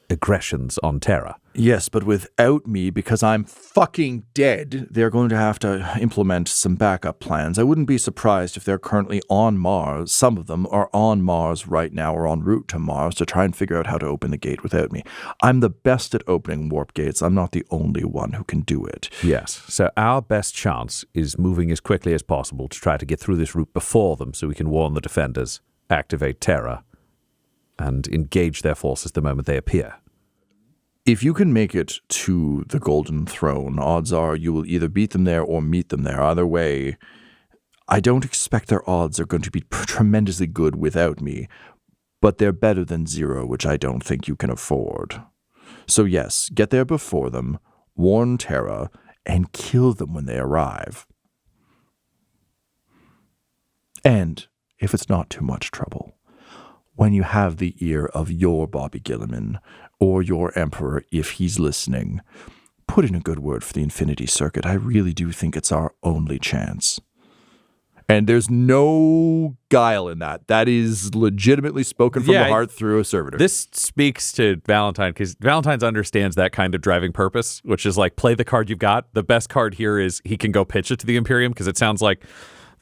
aggressions on Terra.
Yes, but without me, because I'm fucking dead, they're going to have to implement some backup plans. I wouldn't be surprised if they're currently on Mars. Some of them are on Mars right now or en route to Mars to try and figure out how to open the gate without me. I'm the best at opening warp gates. I'm not the only one who can do it.
Yes. So our best chance is moving as quickly as possible to try to get through this route before them so we can warn the defenders, activate Terra, and engage their forces the moment they appear.
If you can make it to the Golden Throne, odds are you will either beat them there or meet them there. Either way, I don't expect their odds are going to be tremendously good without me, but they're better than 0, which I don't think you can afford. So yes, get there before them, warn Terra, and kill them when they arrive. And, if it's not too much trouble, when you have the ear of your Bobby Gilliman, or your Emperor, if he's listening, put in a good word for the Infinity Circuit. I really do think it's our only chance. And there's no guile in that. That is legitimately spoken from the heart through a servitor.
This speaks to Valentyne because Valentyne understands that kind of driving purpose, which is like, play the card you've got. The best card here is he can go pitch it to the Imperium because it sounds like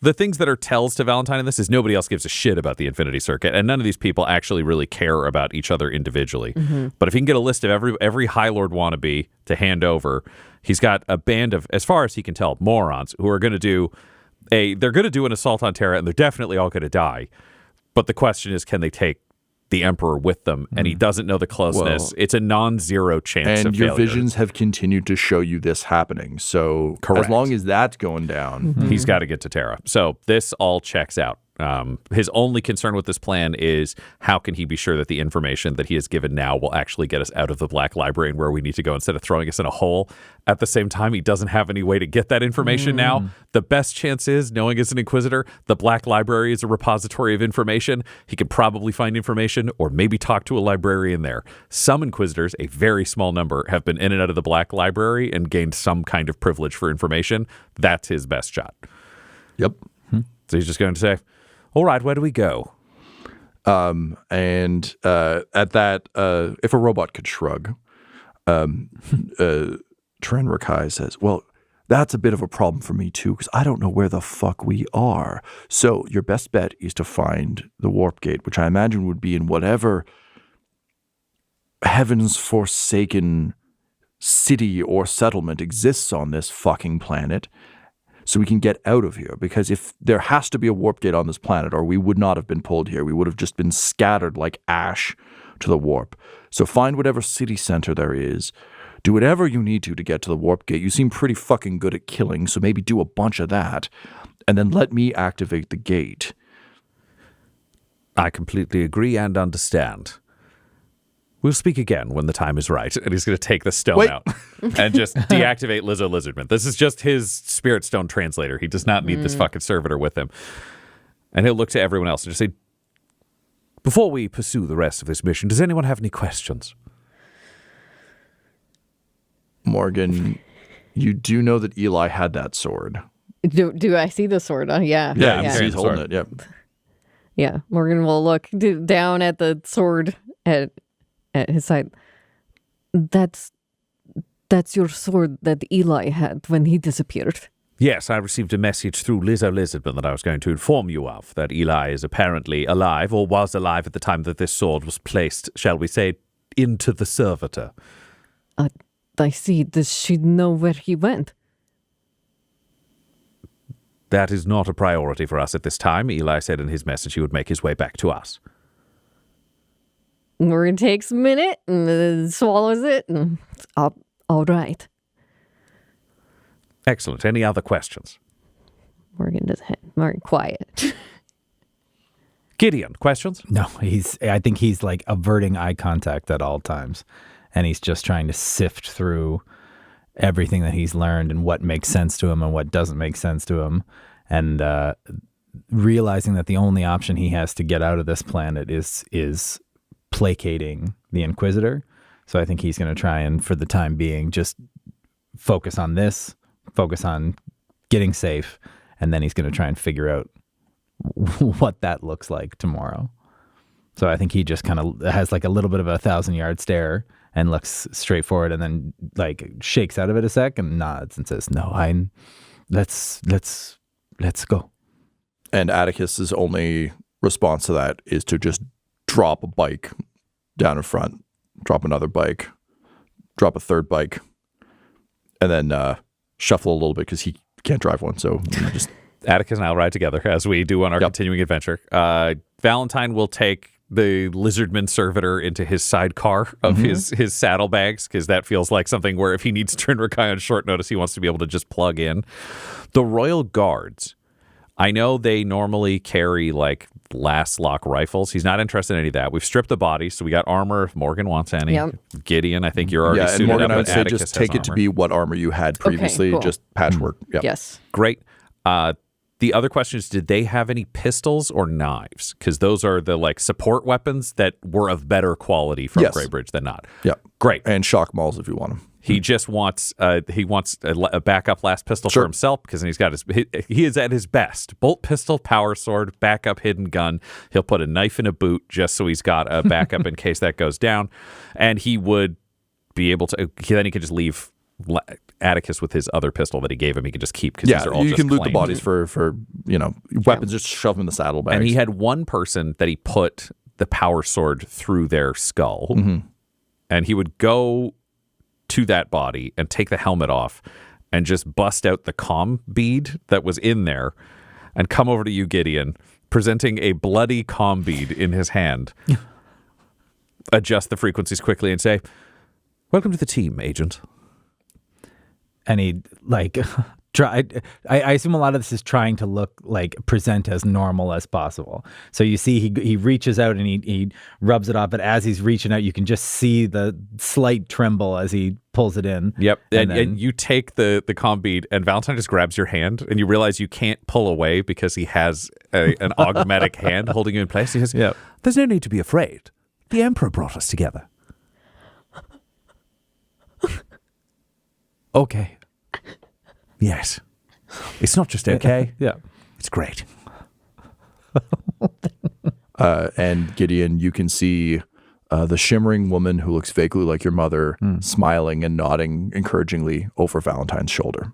the things that are tells to Valentyne in this is nobody else gives a shit about the Infinity Circuit, and none of these people actually really care about each other individually. But if he can get a list of every High Lord wannabe to hand over, he's got a band of, as far as he can tell, morons who are going to do they're going to do an assault on Terra, and they're definitely all going to die. But the question is, can they take the Emperor with them? And he doesn't know the closeness. Well, it's a non-zero chance of failure.
And your visions have continued to show you this happening. So as long as that's going down,
he's got to get to Terra. So this all checks out. His only concern with this plan is how can he be sure that the information that he has given now will actually get us out of the Black Library and where we need to go instead of throwing us in a hole. At the same time, he doesn't have any way to get that information now. The best chance is, knowing as an Inquisitor, the Black Library is a repository of information. He could probably find information or maybe talk to a librarian there. Some Inquisitors, a very small number, have been in and out of the Black Library and gained some kind of privilege for information. That's his best shot.
Yep.
So he's just going to say, all right, where do we go?
And at that, if a robot could shrug, Trin Rakai says, well, that's a bit of a problem for me too, because I don't know where the fuck we are. So your best bet is to find the warp gate, which I imagine would be in whatever heaven's forsaken city or settlement exists on this fucking planet, so we can get out of here. Because if there has to be a warp gate on this planet, or we would not have been pulled here, we would have just been scattered like ash to the warp. So find whatever city center there is, do whatever you need to get to the warp gate. You seem pretty fucking good at killing, so maybe do a bunch of that, and then let me activate the gate.
I completely agree and understand. We'll speak again when the time is right. And he's going to take the stone out and just deactivate Lizzo Lizardman. This is just his Spirit Stone translator. He does not need this fucking servitor with him. And he'll look to everyone else and just say, before we pursue the rest of this mission, does anyone have any questions?
Morgan, you do know that Eli had that sword.
Do I see the sword? Yeah.
Yeah, he's holding it. Yep.
Yeah. Morgan will look down at the sword at his side. That's your sword that Eli had when he disappeared.
Yes, I received a message through Lizzo Lizardman that I was going to inform you of, that Eli is apparently alive, or was alive at the time that this sword was placed, shall we say, into the servitor.
I see. Does she know where he went?
That is not a priority for us at this time. Eli said in his message he would make his way back to us.
Morgan takes a minute and swallows it, and all right.
Excellent. Any other questions?
Morgan doesn't. Morgan quiet.
Gideon, questions?
No, I think he's like averting eye contact at all times, and he's just trying to sift through everything that he's learned and what makes sense to him and what doesn't make sense to him, and realizing that the only option he has to get out of this planet is placating the Inquisitor. So I think he's going to try and, for the time being, just focus on this, focus on getting safe, and then he's going to try and figure out what that looks like tomorrow. So I think he just kind of has like a little bit of a 1,000-yard stare and looks straight forward, and then like shakes out of it a sec and nods and says, "No, let's go."
And Attikus's only response to that is to just drop a bike down in front, drop another bike, drop a third bike, and then shuffle a little bit because he can't drive one. So just
Attikus and I'll ride together as we do on our continuing adventure. Valentyne will take the Lizardman servitor into his sidecar of his saddlebags, because that feels like something where if he needs Trin Rakai on short notice, he wants to be able to just plug in. The Royal Guards, I know they normally carry like last lock rifles. He's not interested in any of that. We've stripped the body, so we got armor if Morgan wants any.
Yep.
Gideon, I think you're already suited
and Morgan,
up.
I would say
Attikus
just take it to be what armor you had previously,
cool.
just patchwork. Yep.
Yes.
Great. the other question is, did they have any pistols or knives? Because those are the like support weapons that were of better quality from Greybridge than not.
Yeah.
Great.
And shock mauls if you want them.
He just wants a backup last pistol for himself, because then he's got he is at his best. Bolt pistol, power sword, backup hidden gun. He'll put a knife in a boot just so he's got a backup in case that goes down. And he would be able to, then he could just leave Attikus with his other pistol that he gave him. He could just keep, because these are all
you
just
can loot the
claimed.
bodies for weapons, just shove them in the saddlebags.
And he had one person that he put the power sword through their skull, and he would go to that body and take the helmet off and just bust out the comm bead that was in there and come over to you, Gideon, presenting a bloody comm bead in his hand. Adjust the frequencies quickly and say, "Welcome to the team, Agent."
And he like try. I assume a lot of this is trying to look like present as normal as possible. So you see, he reaches out and he rubs it off, but as he's reaching out, you can just see the slight tremble as he pulls it in.
Yep, and you take the comm bead, and Valentyne just grabs your hand, and you realize you can't pull away because he has an augmetic hand holding you in place. He says,
Yep.
"There's no need to be afraid. The Emperor brought us together."
Okay.
Yes. It's not just okay.
Yeah.
It's great.
And Gideon, you can see the shimmering woman who looks vaguely like your mother smiling and nodding encouragingly over Valentyne's shoulder.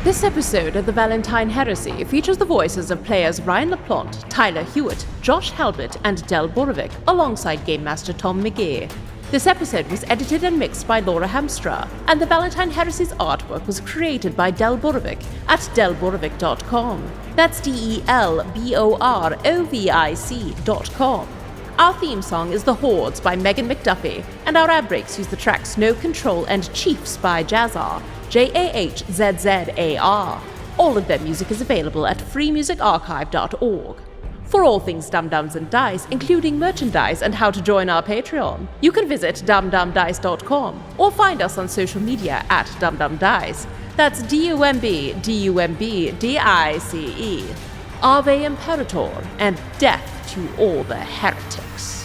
This episode of the Valentyne Heresy features the voices of players Ryan LaPlante, Tyler Hewitt, Josh Halbot, and Del Borovic, alongside Game Master Tom McGee. This episode was edited and mixed by Laura Hamstra, and the Valentyne Heresy's artwork was created by Del Borovic at delborovic.com. That's DELBOROVIC.com. Our theme song is The Hordes by Megan McDuffie, and our ad breaks use the tracks No Control and Chiefs by Jazzar, JAHZZAR. All of their music is available at freemusicarchive.org. For all things Dum-Dums and Dice, including merchandise and how to join our Patreon, you can visit dumdumdice.com or find us on social media at dumdumdice. That's DUMBDICE. Ave Imperator, and death to all the heretics.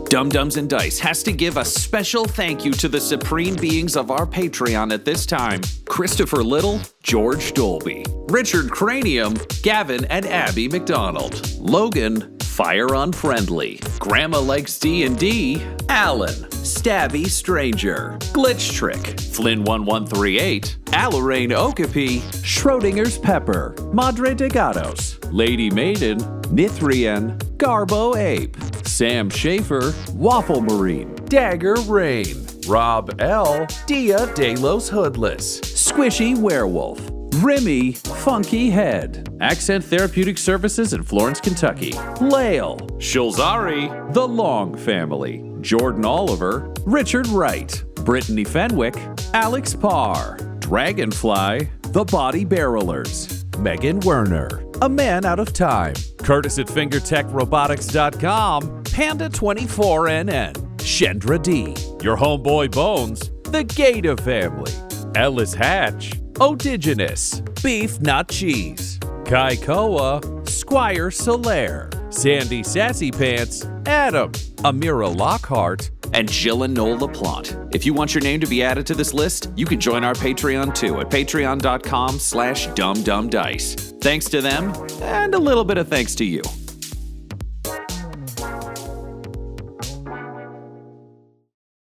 Dum-Dums and Dice has to give a special thank you to the supreme beings of our Patreon at this time: Christopher Little, George Dolby, Richard Cranium, Gavin and Abby McDonald, Logan, Fire Unfriendly, Grandma Likes D&D, Alan, Stabby Stranger, Glitch Trick, Flynn1138, Alarain Okapi, Schrodinger's Pepper, Madre de Gatos, Lady Maiden, Nithrian, Garbo Ape, Sam Schaefer, Waffle Marine, Dagger Rain, Rob L, Dia De Los Hoodless, Squishy Werewolf, Remy Funky Head, Accent Therapeutic Services in Florence, Kentucky, Lael, Shulzari, The Long Family, Jordan Oliver, Richard Wright, Brittany Fenwick, Alex Parr, Dragonfly, The Body Barrelers, Megan Werner, A Man Out of Time, Curtis at FingerTechRobotics.com, Panda24NN, Shendra D, Your Homeboy Bones, The Gata Family, Ellis Hatch, Odigenous, Beef Not Cheese, Kai Koa, Squire Solaire, Sandy Sassy Pants, Adam, Amira Lockhart, and Jill and Noel LaPlante. If you want your name to be added to this list, you can join our Patreon too at patreon.com/dumdumdice. Thanks to them, and a little bit of thanks to you.